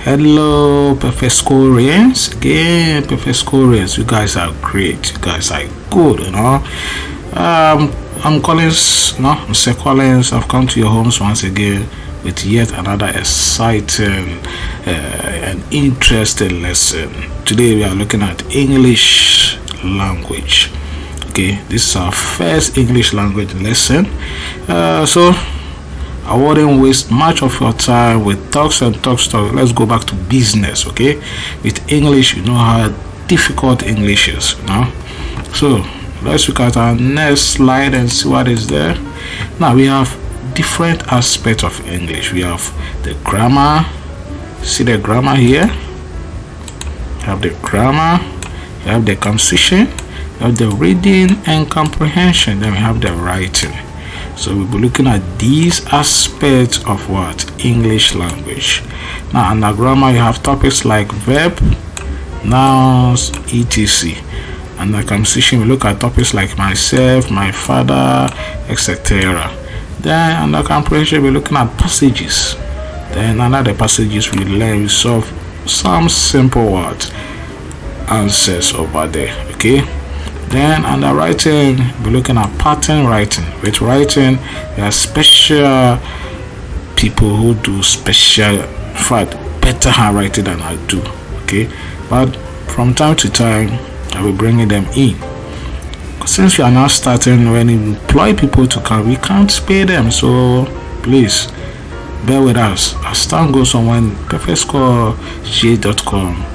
Hello, Perfescorians. Again, Perfescorians. You guys are great. You guys are good, I'm Collins, Mr. Collins. I've come to your homes once again with yet another exciting and interesting lesson. Today we are looking at English language. Okay, this is our first English language lesson. So I wouldn't waste much of your time with talks. Let's go back to business. Okay, with English, you know how difficult English is. So let's look at our next slide and see what is there. Now we have different aspects of English. We have the grammar. See the grammar here. You have the grammar. You have the composition. You have the reading and comprehension. Then we have the writing. So we'll be looking at these aspects of what? English language. Now under grammar you have topics like verb, nouns, etc. Under composition we look at topics like myself, my father, etc. Then under comprehension we're looking at passages. Then under the passages we solve some simple words, answers over there. Okay. Then under writing, we're looking at pattern writing. With writing, there are special people who do special, better handwriting than I do. Okay, but from time to time, I will bring them in. Since we are now starting, when we employ people to come, we can't pay them. So please bear with us. As time goes on, when perfectscorej.com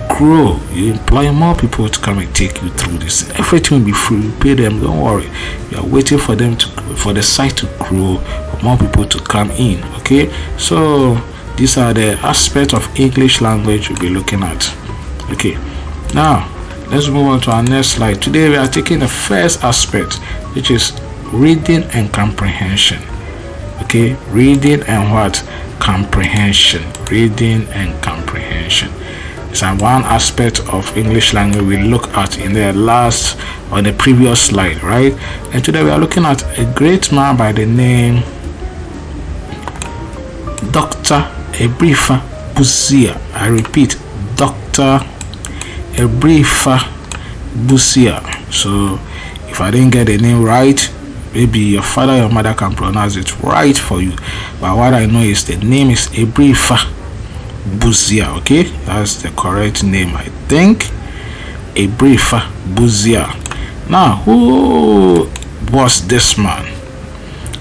grow, you employ more people to come and take you through this. Everything will be free. You pay them, don't worry. You are waiting for them for the site to grow, for more people to come in. Okay, so these are the aspects of English language we'll be looking at. Okay, now let's move on to our next slide. Today we are taking the first aspect, which is reading and comprehension. Okay, reading and what? Comprehension. Reading and comprehension. It's one aspect of English language we look at in the last or the previous slide, right? And today we are looking at a great man by the name Dr. Abrefa Busia. I repeat, Dr. Abrefa Busia. So if I didn't get the name right, maybe your father or your mother can pronounce it right for you. But what I know is the name is Abrefa Busia. Okay, that's the correct name, I think. Abrefa Busia. Now, who was this man?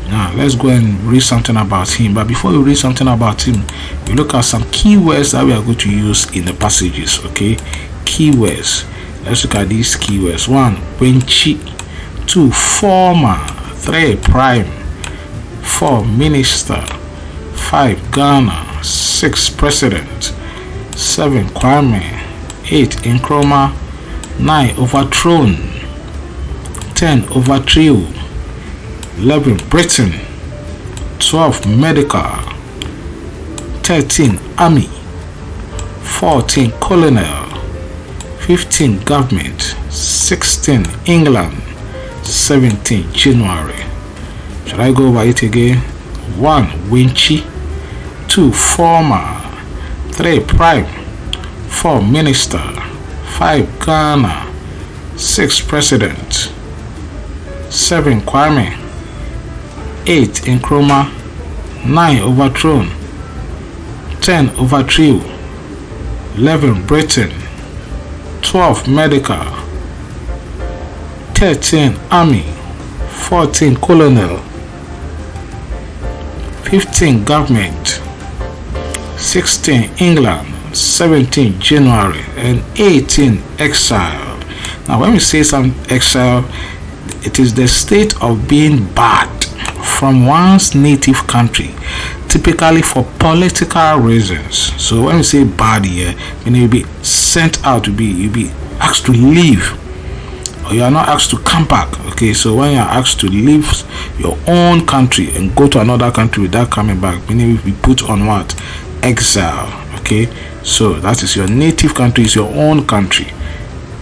Now let's go and read something about him. But before we read something about him, we look at some keywords that we are going to use in the passages. Okay, keywords. Let's look at these keywords. 1, Wenchi. 2, former. 3, prime. 4, minister. 5, Ghana. 6, president. 7, Kwame. 8, Nkrumah. 9, overthrown. 10, overthrew. 11, Britain. 12, medical. 13, army. 14, colonel. 15, government. 16, England. 17, January. Should I go over it again? 1, Winchi. 2, former. 3, prime. 4, minister. 5, Ghana. 6, president. 7, Kwame. 8, Nkrumah. 9, overthrown. 10, overthrew. 11, Britain. 12, medical. 13, army. 14, colonel. 15, government. 16, England. 17, January. And 18, exile. Now when we say some exile, it is the state of being barred from one's native country, typically for political reasons. So when we say barred here, you'll be sent out, you'll be asked to leave, or you are not asked to come back. Okay, so when you are asked to leave your own country and go to another country without coming back, meaning you'll be put on what? Exile. Okay, so that is your native country, is your own country.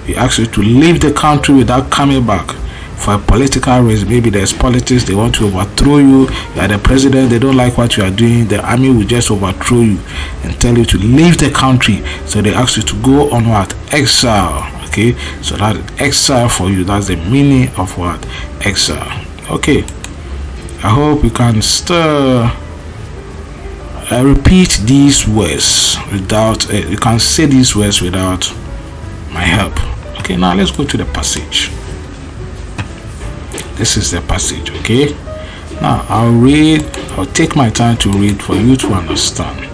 He asks you to leave the country without coming back for a political reason. Maybe there's politics, they want to overthrow you. You are the president, they don't like what you are doing. The army will just overthrow you and tell you to leave the country. So they ask you to go on what? Exile. Okay, so that exile for you, that's the meaning of what? Exile. Okay, I hope you can still repeat these words without you can say these words without my help. Okay, now let's go to the passage. This is the passage. Okay, now I'll take my time to read for you to understand.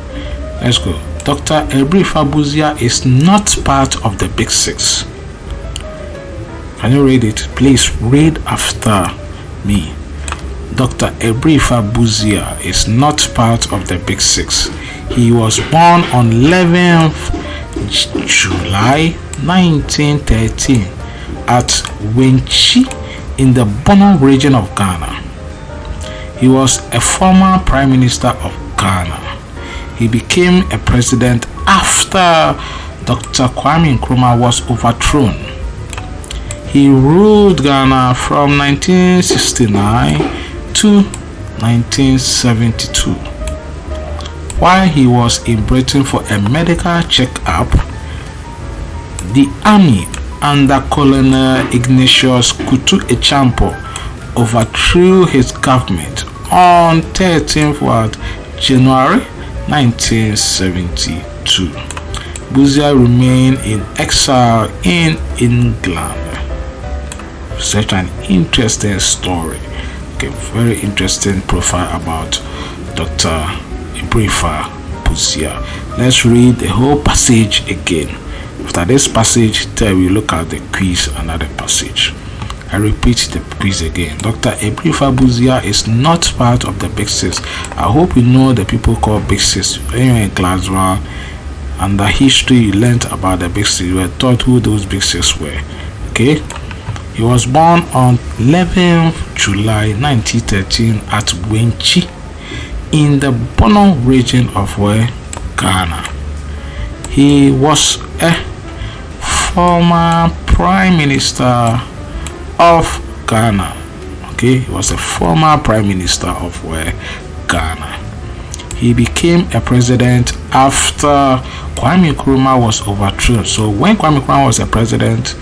Let's go. Dr. Abrefa Busia is not part of the Big Six. Can you read it? Please read after me. Dr. Abrefa Busia is not part of the Big Six. He was born on 11th July 1913 at Wenchi in the Bono region of Ghana. He was a former Prime Minister of Ghana. He became a president after Dr. Kwame Nkrumah was overthrown. He ruled Ghana from 1969 to 1972. While he was in Britain for a medical checkup, the army under Colonel Ignatius Kutu Echampo overthrew his government on 13th January 1972. Busia remained in exile in England. Such an interesting story. Okay, very interesting profile about Dr. Abrefa Busia. Let's read the whole passage again. After this passage, then we look at the quiz, another passage. I repeat the quiz again. Dr. Abrefa Busia is not part of the Big Six. I hope you know the people called Big Six. When you were in class 1, under history, you learned about the Big Six. You were taught who those Big Six were. Okay? He was born on 11th July 1913 at Wenchi in the Bono region of Ghana. He was a former Prime Minister of Ghana. Okay, he was a former Prime Minister of Ghana. He became a president after Kwame Nkrumah was overthrown. So when Kwame Nkrumah was a president,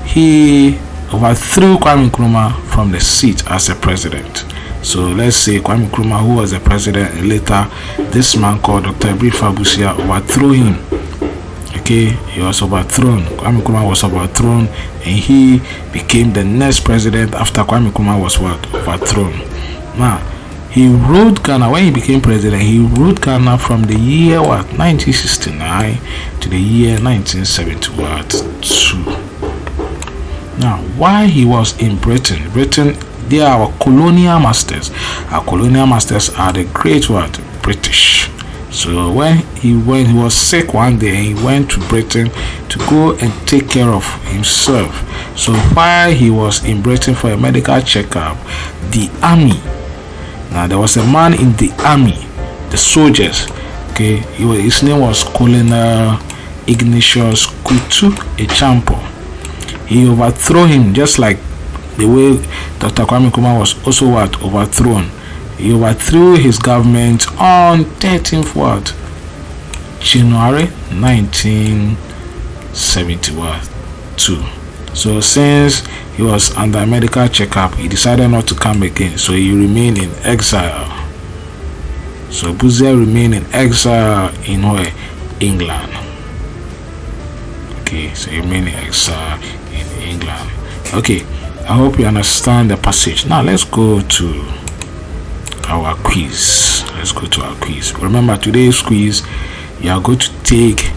he overthrew Kwame Nkrumah from the seat as a president. So let's say Kwame Nkrumah, who was a president, and later this man called Dr. Abrefa Busia overthrew him. Okay, he was overthrown. Kwame Nkrumah was overthrown, and he became the next president after Kwame Nkrumah was overthrown. Now, he ruled Ghana. When he became president, he ruled Ghana from the year 1969 to the year 1972. Now, while he was in Britain, they are our colonial masters. Our colonial masters are the great British. So when he was sick one day, he went to Britain to go and take care of himself. So while he was in Britain for a medical checkup, the army, now there was a man in the army, the soldiers, okay, his name was Colonel Ignatius Kutu Echampo. He overthrew him just like the way Dr. Kwame Nkrumah was also overthrown. He overthrew his government on 13th January 1972. So since he was under medical checkup, he decided not to come again. So he remained in exile. So Busia remained in exile in England. Okay, so he remained in exile in England. Okay, I hope you understand the passage. Now let's go to our quiz. Remember, today's quiz, you are going to take,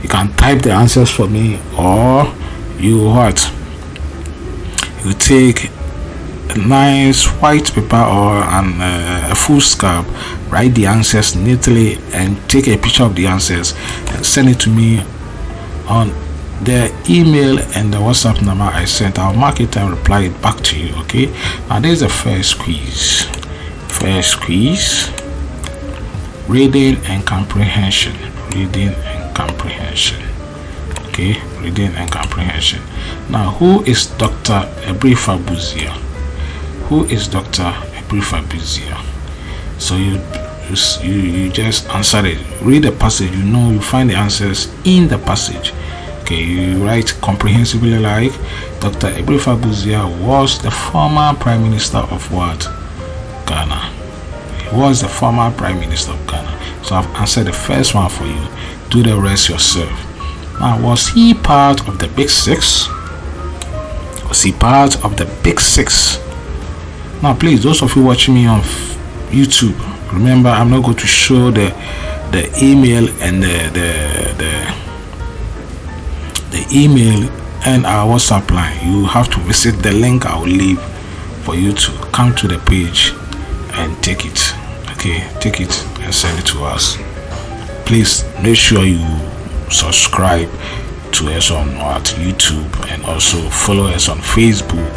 you can type the answers for me, or you take a nice white paper or a full scalp, write the answers neatly and take a picture of the answers and send it to me on the email and the WhatsApp number I sent. I'll mark it and reply it back to you. Okay, now there's the first quiz. Reading and comprehension. Okay, reading and comprehension. Now, who is Dr. Abrefa Busia? Who is Dr. Abrefa Busia? So you just answer it. Read the passage. You find the answers in the passage. Okay, you write comprehensively like Dr. Abrefa Busia was the former Prime Minister of what? Ghana. He was the former Prime Minister of Ghana. So I've answered the first one for you. Do the rest yourself. Now, was he part of the Big Six? Was he part of the Big Six? Now, please, those of you watching me on YouTube, remember I'm not going to show the email and the email and our WhatsApp line. You have to visit the link I will leave for you to come to the page and take it. Okay, take it and send it to us. Please make sure you subscribe to us on YouTube and also follow us on Facebook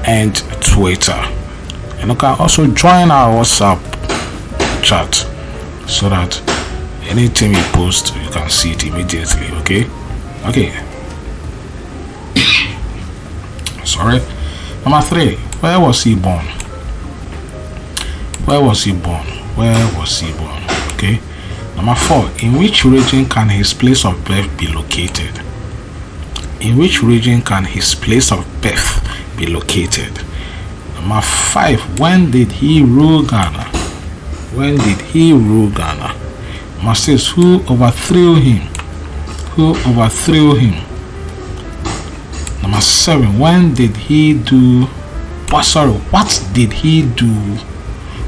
and Twitter. And you can also join our WhatsApp chat so that anything we post you can see it immediately. Okay. Sorry. Number 3. Where was he born? Okay. Number 4. In which region can his place of birth be located? Number 5. When did he rule Ghana? Number 6. Who overthrew him? Number 7. What did he do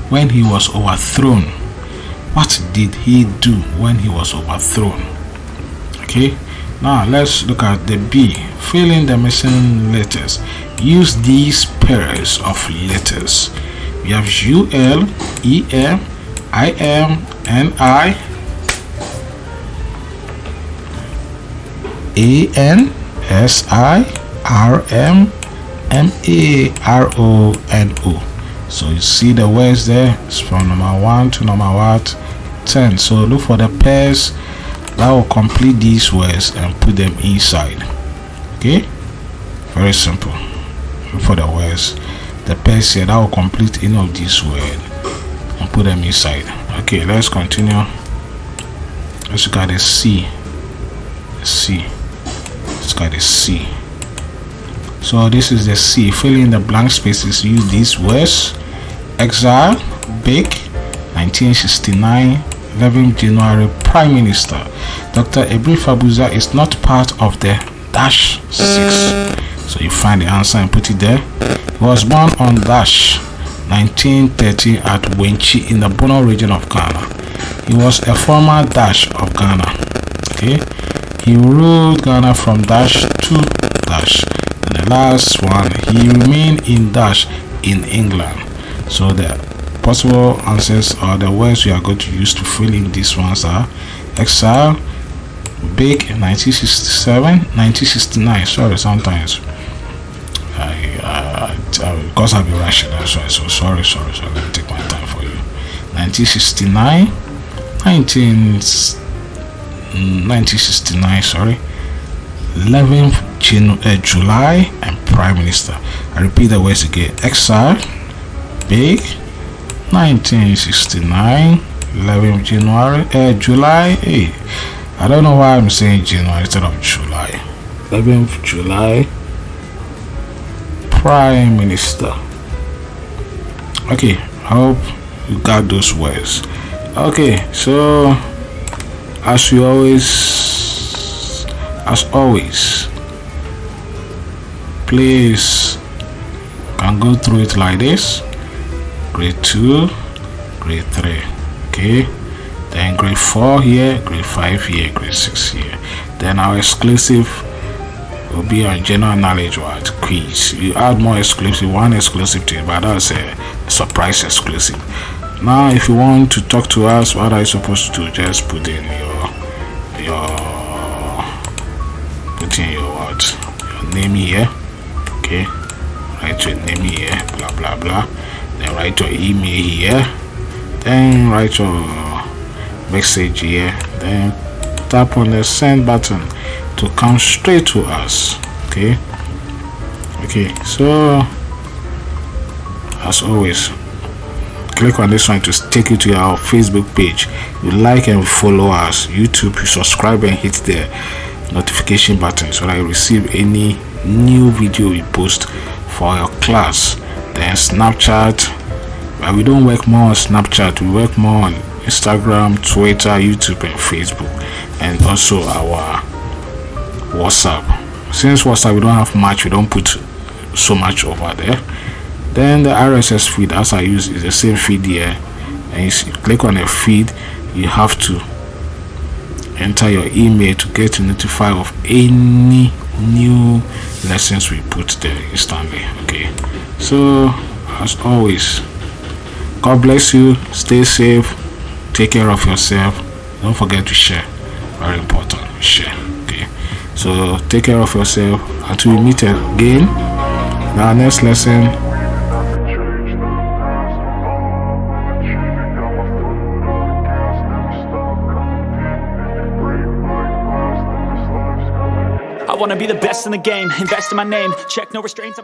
when he was overthrown? Okay, now let's look at the B. Fill in the missing letters. Use these pairs of letters. We have UL, EM, IM, NI, AN, SI, RM, MARONO. So you see the words there. It's from number 1 to number 10. So look for the pairs that will complete these words and put them inside. Okay, very simple. Look for the words, the pairs here that will complete any of these words and put them inside. Okay, let's continue. Let's look at the C. Let's look at the C. So this is the C. Fill in the blank spaces. Use these words. Exile, Big, 1969, 11 January, Prime Minister. Dr. Abrefa Busia is not part of the dash 6. So you find the answer and put it there. He was born on dash 1930 at Wenchi in the Bono region of Ghana. He was a former dash of Ghana. Okay, he ruled Ghana from dash to dash. And the last one, he remained in dash in England. So the possible answers or the words we are going to use to fill in these ones are exile, Big, 1969. Sorry, sometimes because I've been rushing, that's why. So sorry. Let me take my time for you. 1969, 1969. Sorry, 11th July, and Prime Minister. I repeat the words again. Exile, Big, 1969, 11th July. Hey, I don't know why I'm saying January instead of July. 11th July, Prime Minister. Okay, I hope you got those words. Okay, so as always, please can go through it like this. Grade 2, grade 3, okay, then grade 4 here, grade 5 here, grade 6 here. Then our exclusive will be on general knowledge quiz. You add more exclusive, one exclusive to it, but that's a surprise exclusive. Now if you want to talk to us, what are you supposed to do? Just put in your name here. Okay, write your name here, blah blah blah. Then write your email here, then write your message here, then tap on the send button to come straight to us. Okay, so as always, click on this one to take you to our Facebook page. You like and follow us. YouTube, you subscribe and hit the notification button so that you receive any new video we post for your class. Then Snapchat, but we don't work more on Snapchat, we work more on Instagram, Twitter, YouTube and Facebook, and also our WhatsApp. Since WhatsApp we don't have much, we don't put so much over there. Then the RSS feed, as I use, is the same feed here, and you click on a feed, you have to enter your email to get notified of any new lessons we put there instantly. Okay, so as always, God bless you, stay safe, take care of yourself, don't forget to share, very important, share. Okay, so take care of yourself until we meet again in our next lesson. I wanna be the best in the game, invest in my name, check no restraints.